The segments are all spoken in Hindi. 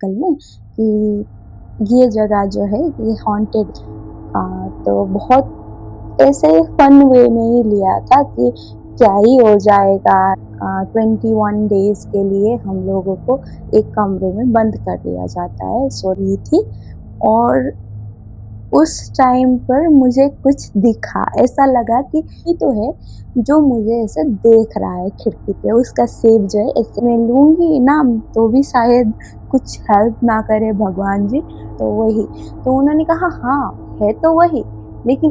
अंकल ने कि ये जगह जो है ये हॉन्टेड। तो बहुत ऐसे फन वे में ही लिया था कि क्या ही हो जाएगा। 21 डेज के लिए हम लोगों को एक कमरे में बंद कर दिया जाता है, सो रही थी। और उस टाइम पर मुझे कुछ दिखा, ऐसा लगा कि ये तो है जो मुझे ऐसे देख रहा है खिड़की पे, उसका शेप जो है ऐसे मैं लूँगी ना तो भी शायद कुछ हेल्प ना करे भगवान जी। तो वही, तो उन्होंने कहा हाँ, है तो वही, लेकिन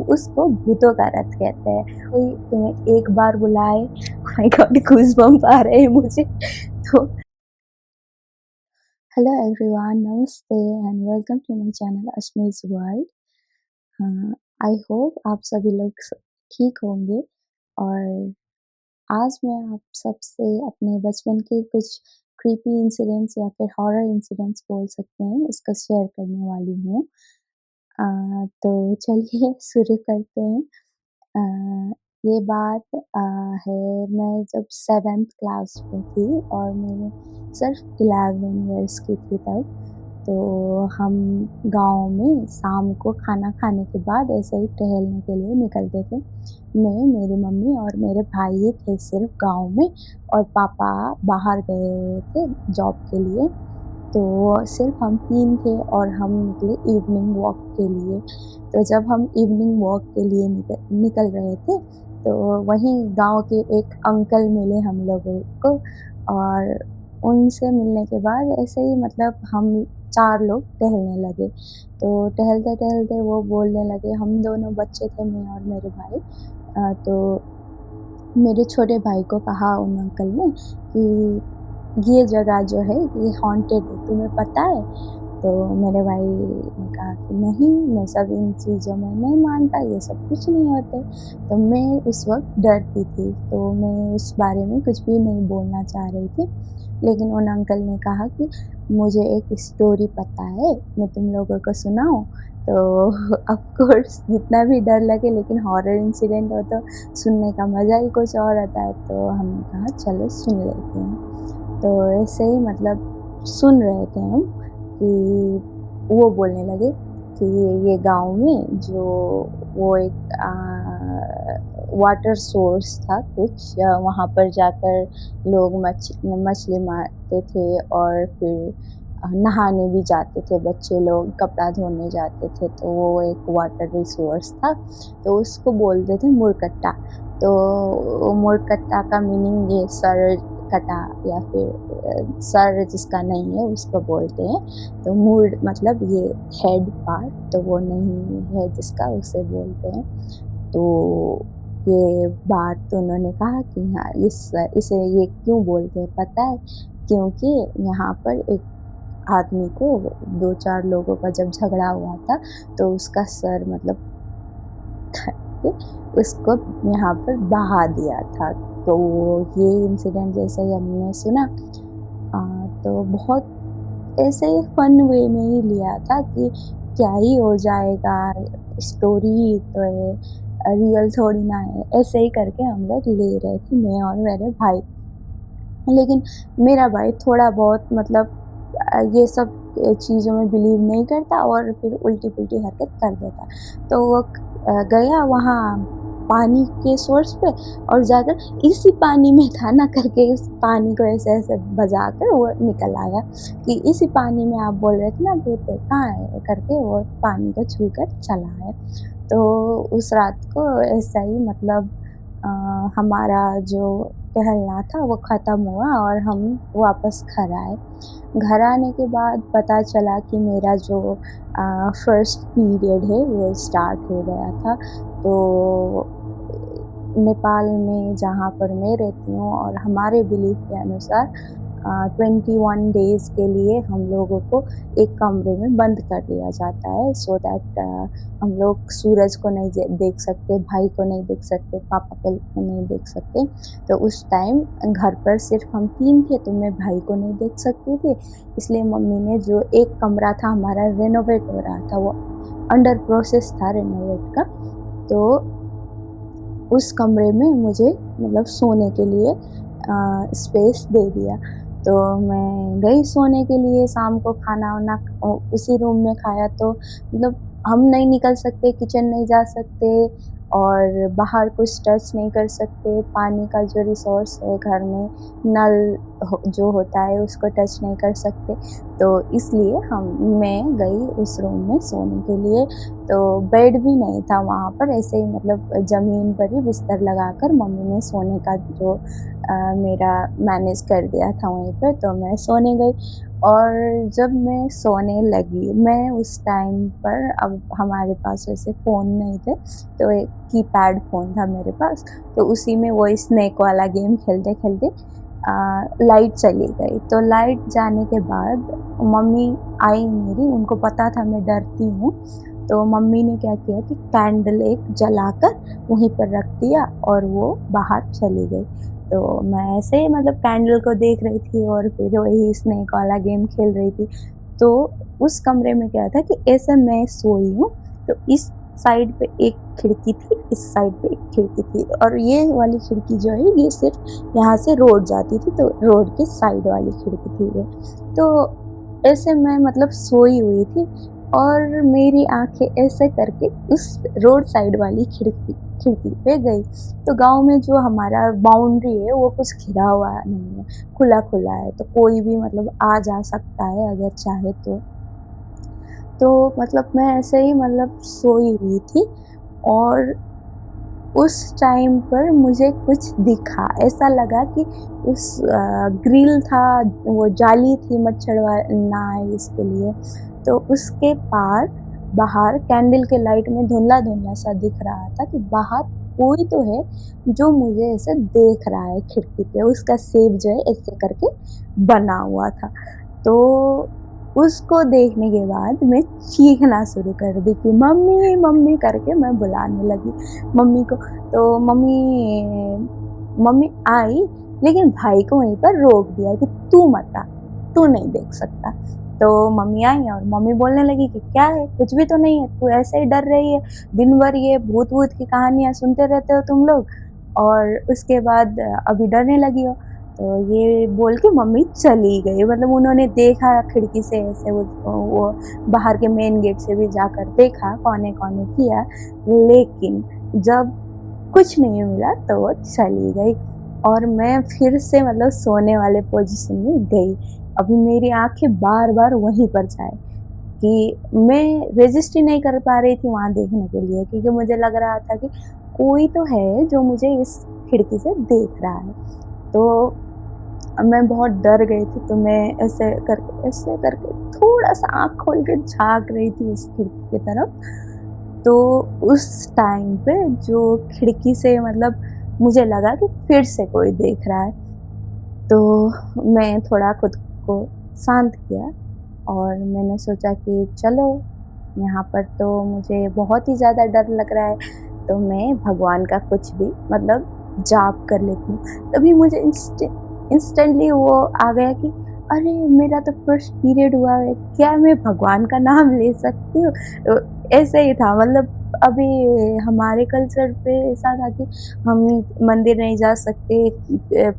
उसको भूतों का रथ कहते हैं। कोई तुम्हें एक बार बुलाए, माय गॉड गूज़बम्प आ रहे हैं मुझे। तो हेलो एवरीवन, नमस्ते and welcome to my channel Ashmi's world. I hope आप सभी लोग ठीक होंगे। और आज मैं आप सबसे अपने बचपन के कुछ क्रीपी इंसिडेंट्स या फिर हॉरर इंसिडेंट्स बोल सकते हैं, उसका शेयर करने वाली हूँ। तो चलिए शुरू करते हैं। ये बात है, मैं जब 7th क्लास में थी और मैं सिर्फ 11 इयर्स की थी तब। तो हम गांव में शाम को खाना खाने के बाद ऐसे ही टहलने के लिए निकलते थे। मैं, मेरी मम्मी और मेरे भाई ही थे सिर्फ गांव में, और पापा बाहर गए हुए थे जॉब के लिए। तो सिर्फ हम 3 थे और हम निकले इवनिंग वॉक के लिए। तो जब हम इवनिंग वॉक के लिए निकल रहे थे, तो वहीं गांव के एक अंकल मिले हम लोगों को। और उनसे मिलने के बाद ऐसे ही मतलब हम 4 लोग टहलने लगे। तो टहलते-टहलते वो बोलने लगे, हम दोनों बच्चे थे, मैं और मेरे भाई। तो मेरे छोटे भाई को कहा उन अंकल ने कि ये जगह जो है ये हॉन्टेड है, तुम्हें पता है? तो मेरे भाई ने कहा कि नहीं, मैं सब इन चीज़ों में नहीं मानता, ये सब कुछ नहीं होते। तो मैं उस वक़्त डरती थी, तो मैं उस बारे में कुछ भी नहीं बोलना चाह रही थी। लेकिन उन अंकल ने कहा कि मुझे एक स्टोरी पता है, मैं तुम लोगों को सुनाऊँ? तो ऑफ़ कोर्स जितना भी डर लगे, लेकिन हॉरर इंसिडेंट हो तो सुनने का मज़ा ही कुछ और होता है। तो हमने कहा चलो सुन लेते हैं। तो ऐसे ही मतलब सुन रहे थे हम कि वो बोलने लगे कि ये गाँव में जो वो एक वाटर सोर्स था कुछ, वहाँ पर जाकर लोग मछली मारते थे और फिर नहाने भी जाते थे, बच्चे लोग कपड़ा धोने जाते थे। तो वो एक वाटर रिसोर्स था, तो उसको बोलते थे मुरकट्टा। तो मुरकट्टा का मीनिंग ये सर कटा या फिर सर जिसका नहीं है उसको बोलते हैं। तो मूड मतलब ये हेड पार्ट, तो वो नहीं है जिसका, उसे बोलते हैं। तो ये बात उन्होंने कहा कि हाँ, इसे ये क्यों बोलते हैं पता है? क्योंकि यहाँ पर एक आदमी को 2-4 लोगों का जब झगड़ा हुआ था, तो उसका सर मतलब करके उसको यहाँ पर बहा दिया था। तो ये इंसिडेंट जैसे ही हमने सुना, तो बहुत ऐसे ही फन वे में ही लिया था कि क्या ही हो जाएगा, स्टोरी ही तो है, रियल थोड़ी ना है, ऐसे ही करके हम लोग ले रहे थे, मैं और मेरे भाई। लेकिन मेरा भाई थोड़ा बहुत मतलब ये सब चीज़ों में बिलीव नहीं करता और फिर उल्टी-पुल्टी हरकत कर देता। तो वो गया वहाँ पानी के सोर्स पे और जाकर इसी पानी में था ना करके इस पानी को ऐसे-ऐसे बजाकर वो निकल आया कि इसी पानी में आप बोल रहे थे ना भूत है, कहाँ है? करके वो पानी को छूकर चला आया। तो उस रात को ऐसा ही मतलब हमारा जो टहलना था वो ख़त्म हुआ और हम वापस घर आए। घर आने के बाद पता चला कि मेरा जो फर्स्ट पीरियड है वो स्टार्ट हो गया था। तो नेपाल में जहाँ पर मैं रहती हूँ और हमारे बिलीफ के अनुसार 21 डेज़ के लिए हम लोगों को एक कमरे में बंद कर दिया जाता है, सो दैट हम लोग सूरज को नहीं देख सकते, भाई को नहीं देख सकते, पापा को नहीं देख सकते। तो उस टाइम घर पर सिर्फ हम 3 थे, तो मैं भाई को नहीं देख सकती थी। इसलिए मम्मी ने जो एक कमरा था हमारा रेनोवेट हो रहा था, वो अंडर प्रोसेस था रेनोवेट का, तो उस कमरे में मुझे मतलब सोने के लिए स्पेस दे दिया। तो मैं गई सोने के लिए, शाम को खाना वाना उसी रूम में खाया। तो मतलब हम नहीं निकल सकते, किचन नहीं जा सकते और बाहर कुछ टच नहीं कर सकते। पानी का जो रिसोर्स है घर में, नल जो होता है उसको टच नहीं कर सकते। तो इसलिए मैं गई उस रूम में सोने के लिए। तो बेड भी नहीं था वहाँ पर, ऐसे ही मतलब ज़मीन पर ही बिस्तर लगाकर मम्मी ने सोने का जो मेरा मैनेज कर दिया था वहीं पर। तो मैं सोने गई और जब मैं सोने लगी, मैं उस टाइम पर, अब हमारे पास वैसे फ़ोन नहीं थे, तो एक कीपैड फ़ोन था मेरे पास। तो उसी में वो स्नेक वाला गेम खेलते खेलते लाइट चली गई। तो लाइट जाने के बाद मम्मी आई मेरी, उनको पता था मैं डरती हूँ। तो मम्मी ने क्या किया कि कैंडल एक जलाकर वहीं पर रख दिया और वो बाहर चली गई। तो मैं ऐसे ही मतलब कैंडल को देख रही थी और फिर वही स्नेक वाला गेम खेल रही थी। तो उस कमरे में क्या था कि ऐसे मैं सोई हूँ, तो इस साइड पे एक खिड़की थी, इस साइड पे एक खिड़की थी और ये वाली खिड़की जो है ये सिर्फ यहाँ से रोड जाती थी, तो रोड के साइड वाली खिड़की थी ये। तो ऐसे मैं मतलब सोई हुई थी और मेरी आंखें ऐसे करके उस रोड साइड वाली खिड़की खिड़की पे गई। तो गांव में जो हमारा बाउंड्री है वो कुछ घिरा हुआ नहीं है, खुला खुला है, तो कोई भी मतलब आ जा सकता है अगर चाहे तो। तो मतलब मैं ऐसे ही मतलब सोई हुई थी और उस टाइम पर मुझे कुछ दिखा। ऐसा लगा कि उस ग्रिल था, वो जाली थी मच्छर ना आए इसके लिए, तो उसके पार बाहर कैंडल के लाइट में धुंधला धुंधला सा दिख रहा था कि बाहर कोई तो है जो मुझे ऐसे देख रहा है खिड़की पे। उसका शेप जो है ऐसे करके बना हुआ था। तो उसको देखने के बाद मैं चीखना शुरू कर दी कि मम्मी मम्मी करके मैं बुलाने लगी मम्मी को। तो मम्मी आई, लेकिन भाई को वहीं पर रोक दिया कि तू मत आ, तू नहीं देख सकता। तो मम्मी आई और मम्मी बोलने लगी कि क्या है, कुछ भी तो नहीं है, तू ऐसे ही डर रही है, दिन भर ये भूत भूत की कहानियाँ सुनते रहते हो तुम लोग और उसके बाद अभी डरने लगी हो। तो ये बोल के मम्मी चली गई। मतलब उन्होंने देखा खिड़की से ऐसे, वो बाहर के मेन गेट से भी जाकर देखा, कोने कोने किया, लेकिन जब कुछ नहीं मिला तो वो चली गई और मैं फिर से मतलब सोने वाले पोजीशन में गई। अभी मेरी आंखें बार बार वहीं पर जाए कि मैं रजिस्ट ही नहीं कर पा रही थी वहाँ देखने के लिए, क्योंकि मुझे लग रहा था कि कोई तो है जो मुझे इस खिड़की से देख रहा है। तो मैं बहुत डर गई थी। तो मैं ऐसे करके थोड़ा सा आँख खोल के झाँक रही थी उस खिड़की की तरफ। तो उस टाइम पे जो खिड़की से मतलब मुझे लगा कि फिर से कोई देख रहा है। तो मैं थोड़ा खुद को शांत किया और मैंने सोचा कि चलो, यहाँ पर तो मुझे बहुत ही ज़्यादा डर लग रहा है, तो मैं भगवान का कुछ भी मतलब जाप कर लेती हूँ। तभी मुझे इंस्टेंटली वो आ गया कि अरे मेरा तो फर्स्ट पीरियड हुआ है, क्या मैं भगवान का नाम ले सकती हूँ? ऐसे ही था। मतलब अभी हमारे कल्चर पे ऐसा था कि हम मंदिर नहीं जा सकते,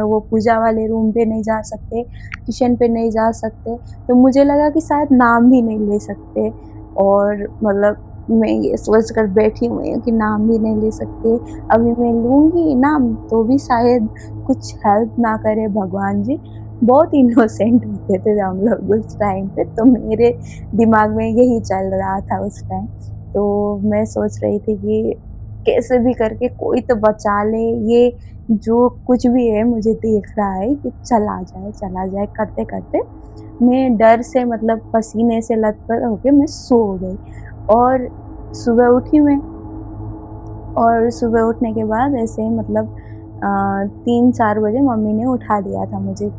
वो पूजा वाले रूम पे नहीं जा सकते, किचन पे नहीं जा सकते। तो मुझे लगा कि शायद नाम भी नहीं ले सकते और मतलब मैं ये सोच कर बैठी हुई हूँ कि नाम भी नहीं ले सकते। अभी मैं लूँगी नाम तो भी शायद कुछ हेल्प ना करे भगवान जी। बहुत इनोसेंट होते थे हम लोग उस टाइम पे, तो मेरे दिमाग में यही चल रहा था उस टाइम। तो मैं सोच रही थी कि कैसे भी करके कोई तो बचा ले, ये जो कुछ भी है मुझे देख रहा है कि चला जाए करते करते मैं डर से मतलब पसीने से लथपथ होके मैं सो गई। और सुबह उठी मैं, और सुबह उठने के बाद ऐसे ही मतलब 3-4 बजे मम्मी ने उठा दिया था मुझे।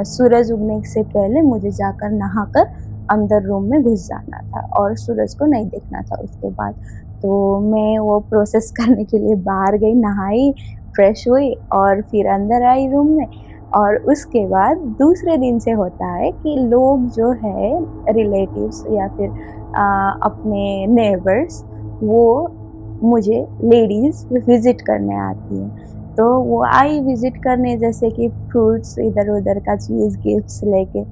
सूरज उगने से पहले मुझे जाकर नहाकर अंदर रूम में घुस जाना था और सूरज को नहीं देखना था उसके बाद। तो मैं वो प्रोसेस करने के लिए बाहर गई, नहाई, फ्रेश हुई और फिर अंदर आई रूम में। और उसके बाद दूसरे दिन से होता है कि लोग जो है रिलेटिव्स या फिर अपने नेबर्स, वो मुझे लेडीज़ विज़िट करने आती हैं। तो वो आई विजिट करने, जैसे कि फ्रूट्स इधर उधर का चीज़ गिफ्ट्स लेके।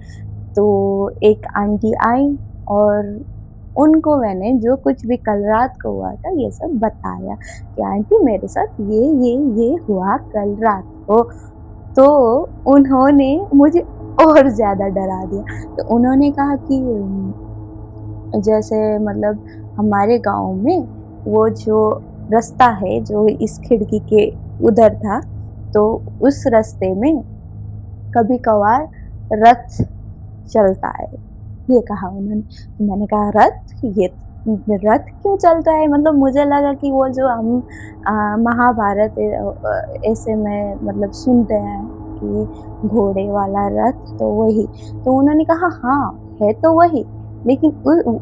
तो एक आंटी आई और उनको मैंने जो कुछ भी कल रात को हुआ था ये सब बताया कि आंटी मेरे साथ ये हुआ कल रात को। तो उन्होंने मुझे और ज़्यादा डरा दिया। तो उन्होंने कहा कि जैसे मतलब हमारे गांव में वो जो रास्ता है जो इस खिड़की के उधर था, तो उस रास्ते में कभी कभार रथ चलता है, ये कहा उन्होंने। तो मैंने कहा रथ, ये रथ क्यों चलता है? मतलब मुझे लगा कि वो जो हम महाभारत ऐसे में मतलब सुनते हैं कि घोड़े वाला रथ, तो वही। तो उन्होंने कहा हाँ है तो वही, लेकिन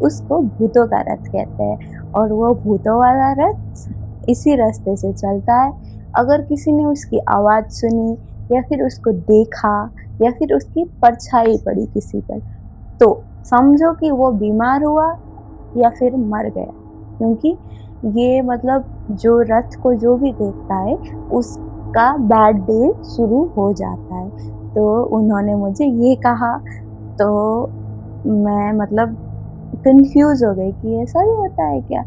उसको भूतों का रथ कहते हैं, और वो भूतों वाला रथ इसी रास्ते से चलता है। अगर किसी ने उसकी आवाज़ सुनी या फिर उसको देखा या फिर उसकी परछाई पड़ी किसी पर, तो समझो कि वो बीमार हुआ या फिर मर गया, क्योंकि ये मतलब जो रथ को जो भी देखता है उसका बैड डे शुरू हो जाता है। तो उन्होंने मुझे ये कहा, तो मैं मतलब कंफ्यूज हो गई कि ऐसा भी होता है क्या?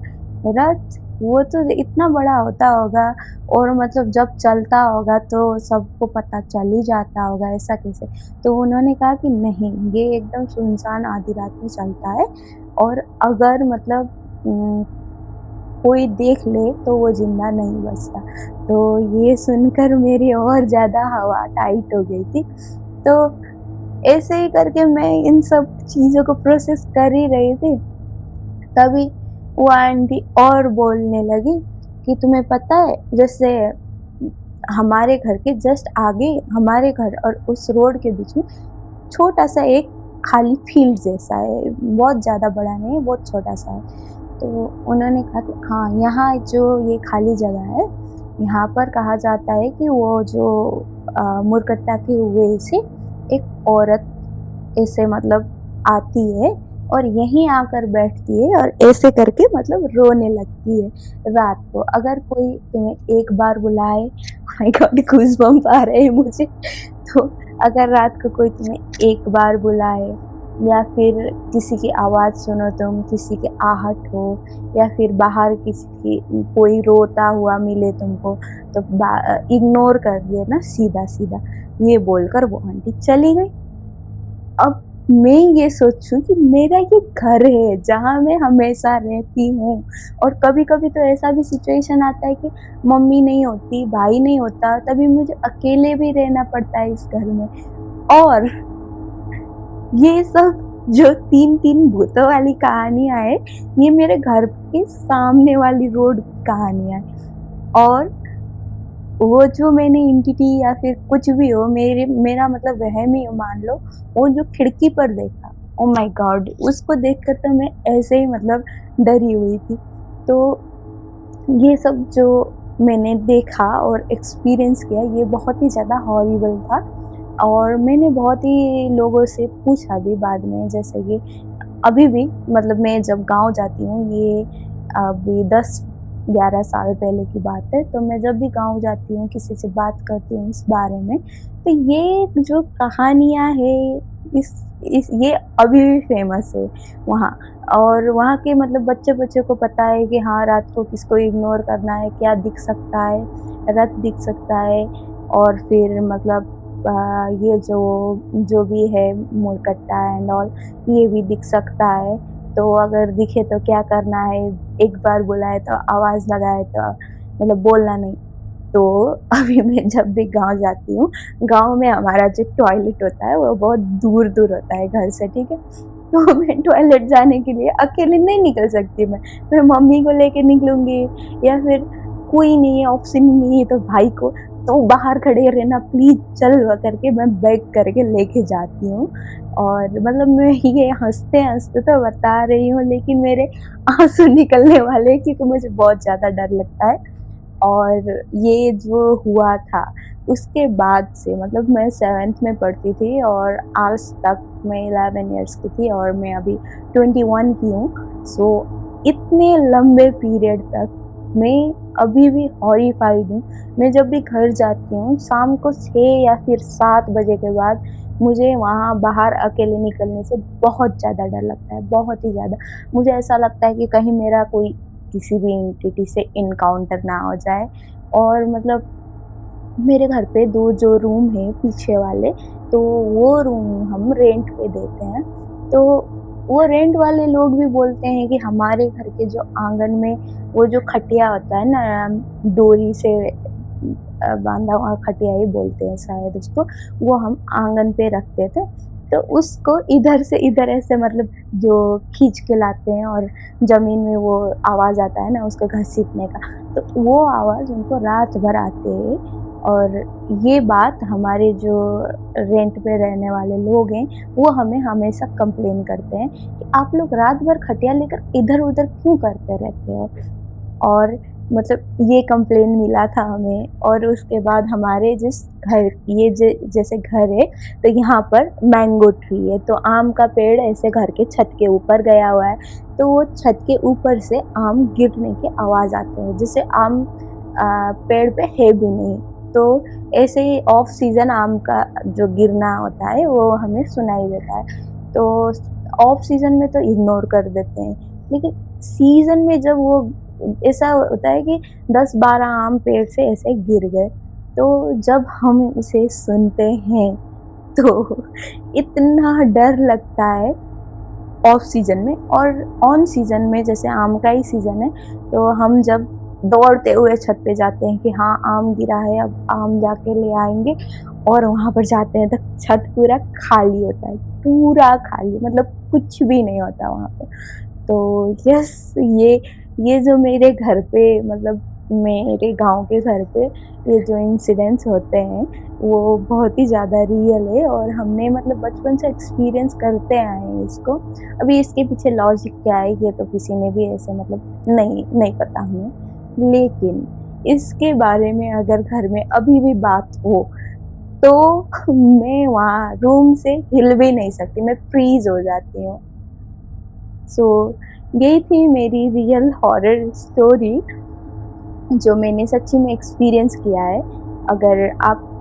रथ वो तो इतना बड़ा होता होगा और मतलब जब चलता होगा तो सबको पता चल ही जाता होगा, ऐसा कैसे? तो उन्होंने कहा कि नहीं, ये एकदम सुनसान आधी रात में चलता है, और अगर मतलब कोई देख ले तो वो जिंदा नहीं बचता। तो ये सुनकर मेरी और ज़्यादा हवा टाइट हो गई थी। तो ऐसे ही करके मैं इन सब चीज़ों को प्रोसेस कर ही रही थी, तभी वो आंटी और बोलने लगी कि तुम्हें पता है, जैसे हमारे घर के जस्ट आगे, हमारे घर और उस रोड के बीच में छोटा सा एक खाली फील्ड जैसा है, बहुत ज़्यादा बड़ा नहीं है, बहुत छोटा सा है। तो उन्होंने कहा कि हाँ, यहाँ जो ये खाली जगह है, यहाँ पर कहा जाता है कि वो जो मुरकट्टा के हुए से एक औरत ऐसे मतलब आती है और यहीं आकर बैठती है और ऐसे करके मतलब रोने लगती है रात को। अगर कोई तुम्हें एक बार बुलाए, माय गॉड गूज़बम्प आ रहे हैं मुझे। तो अगर रात को कोई तुम्हें एक बार बुलाए या फिर किसी की आवाज़ सुनो तुम, किसी की आहट हो, या फिर बाहर किसी की कोई रोता हुआ मिले तुमको, तो इग्नोर कर देना सीधा सीधा, ये बोलकर वो आंटी चली गई। अब मैं ये सोचूं कि मेरा ये घर है जहाँ मैं हमेशा रहती हूँ, और कभी कभी तो ऐसा भी सिचुएशन आता है कि मम्मी नहीं होती, भाई नहीं होता, तभी मुझे अकेले भी रहना पड़ता है इस घर में। और ये सब जो तीन तीन भूतों वाली कहानियाँ है, ये मेरे घर के सामने वाली रोड की कहानियाँ है। और वो जो मैंने एंटिटी या फिर कुछ भी हो, मेरा मतलब वहम ही मान लो, वो जो खिड़की पर देखा, ओ माय गॉड, उसको देखकर तो मैं ऐसे ही मतलब डरी हुई थी। तो ये सब जो मैंने देखा और एक्सपीरियंस किया, ये बहुत ही ज़्यादा हॉरिबल था। और मैंने बहुत ही लोगों से पूछा भी बाद में, जैसे कि अभी भी मतलब मैं जब गांव जाती हूँ, ये अभी 10-11 साल पहले की बात है, तो मैं जब भी गांव जाती हूँ किसी से बात करती हूँ इस बारे में, तो ये जो कहानियाँ है इस ये अभी भी फेमस है वहाँ। और वहाँ के मतलब बच्चे को पता है कि हाँ, रात को किसको इग्नोर करना है, क्या दिख सकता है, रथ दिख सकता है, और फिर मतलब ये जो भी है मुरकट्टा एंड ऑल, ये भी दिख सकता है। तो अगर दिखे तो क्या करना है, एक बार बुलाए तो आवाज़ लगाए तो मतलब बोलना नहीं। तो अभी मैं जब भी गांव जाती हूँ, गांव में हमारा जो टॉयलेट होता है वो बहुत दूर दूर होता है घर से, ठीक है। तो मैं टॉयलेट जाने के लिए अकेले नहीं निकल सकती, मैं मम्मी को लेके निकलूँगी, या फिर कोई नहीं है, ऑप्शन नहीं है तो भाई को, तो बाहर खड़े रहना प्लीज़ चल करके मैं बैग करके लेके जाती हूँ। और मतलब मैं ये हंसते हंसते तो बता रही हूँ, लेकिन मेरे आंसू निकलने वाले हैं, क्योंकि मुझे बहुत ज़्यादा डर लगता है। और ये जो हुआ था उसके बाद से मतलब मैं 7th में पढ़ती थी और आज तक मैं 11 इयर्स की थी और मैं अभी 21 की हूँ। सो इतने लंबे पीरियड तक मैं अभी भी हॉरिफाइड हूँ। मैं जब भी घर जाती हूँ शाम को 6 या फिर 7 बजे के बाद मुझे वहाँ बाहर अकेले निकलने से बहुत ज़्यादा डर लगता है, बहुत ही ज़्यादा। मुझे ऐसा लगता है कि कहीं मेरा कोई किसी भी एंटिटी से इनकाउंटर ना हो जाए। और मतलब मेरे घर पे 2 जो रूम हैं पीछे वाले, तो वो रूम हम रेंट पे देते हैं। तो वो रेंट वाले लोग भी बोलते हैं कि हमारे घर के जो आँगन में वो जो खटिया होता है ना, डोरी से बाँधा हुआ खटिया ही बोलते हैं शायद उसको, वो हम आँगन पे रखते थे। तो उसको इधर से इधर ऐसे मतलब जो खींच के लाते हैं और ज़मीन में वो आवाज़ आता है ना उसको घसीटने का, तो वो आवाज़ उनको रात भर आती है। और ये बात हमारे जो रेंट पे रहने वाले लोग हैं, वो हमें हमेशा कंप्लेन करते हैं कि आप लोग रात भर खटिया लेकर इधर-उधर क्यों करते रहते हो? और मतलब ये कंप्लेन मिला था हमें। और उसके बाद हमारे जिस घर ये जैसे घर है, तो यहाँ पर मैंगो ट्री है, तो आम का पेड़ ऐसे घर के छत के ऊपर गया हुआ है। तो वो छत के ऊपर से आम गिरने की आवाज़ आते हैं, जैसे आम पेड़ पे है भी नहीं। तो ऐसे ही ऑफ सीज़न आम का जो गिरना होता है वो हमें सुनाई देता है। तो ऑफ सीज़न में तो इग्नोर कर देते हैं, लेकिन सीज़न में जब वो ऐसा होता है कि 10-12 आम पेड़ से ऐसे गिर गए, तो जब हम उसे सुनते हैं तो इतना डर लगता है ऑफ सीज़न में। और ऑन सीज़न में जैसे आम का ही सीज़न है, तो हम जब दौड़ते हुए छत पे जाते हैं कि हाँ आम गिरा है, अब आम जाके ले आएँगे। और वहाँ पर जाते हैं तो छत पूरा खाली होता है, पूरा खाली, मतलब कुछ भी नहीं होता वहाँ पे। तो यस, ये जो मेरे घर पे मतलब मेरे गाँव के घर पे ये जो इंसिडेंट्स होते हैं, वो बहुत ही ज़्यादा रियल है और हमने मतलब बचपन से एक्सपीरियंस करते आए हैं इसको। अभी इसके पीछे लॉजिक क्या है ये तो किसी ने भी ऐसे मतलब नहीं पता हमें। लेकिन इसके बारे में अगर घर में अभी भी बात हो, तो मैं वहाँ रूम से हिल भी नहीं सकती, मैं फ्रीज़ हो जाती हूँ। सो यही थी मेरी रियल हॉरर स्टोरी जो मैंने सच्ची में एक्सपीरियंस किया है। अगर आपको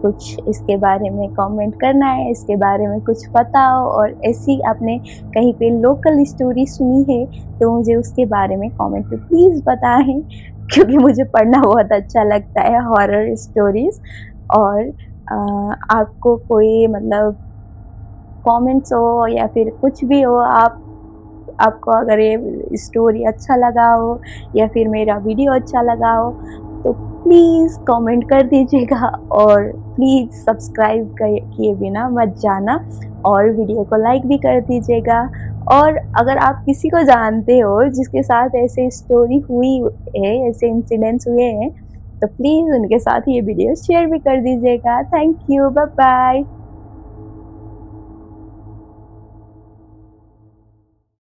कुछ इसके बारे में कमेंट करना है, इसके बारे में कुछ पता हो और ऐसी आपने कहीं पे लोकल स्टोरी सुनी है, तो मुझे उसके बारे में कमेंट पे प्लीज़ बताएं, क्योंकि मुझे पढ़ना बहुत अच्छा लगता है हॉरर स्टोरीज़। और आपको कोई मतलब कमेंट्स हो या फिर कुछ भी हो, आपको अगर ये स्टोरी अच्छा लगा हो या फिर मेरा वीडियो अच्छा लगा हो, तो प्लीज़ कमेंट कर दीजिएगा और प्लीज़ सब्सक्राइब किए बिना मत जाना और वीडियो को लाइक भी कर दीजिएगा। और अगर आप किसी को जानते हो जिसके साथ ऐसे स्टोरी हुई है, ऐसे इंसिडेंट्स हुए हैं, तो प्लीज़ उनके साथ ये वीडियो शेयर भी कर दीजिएगा। Thank you, bye bye.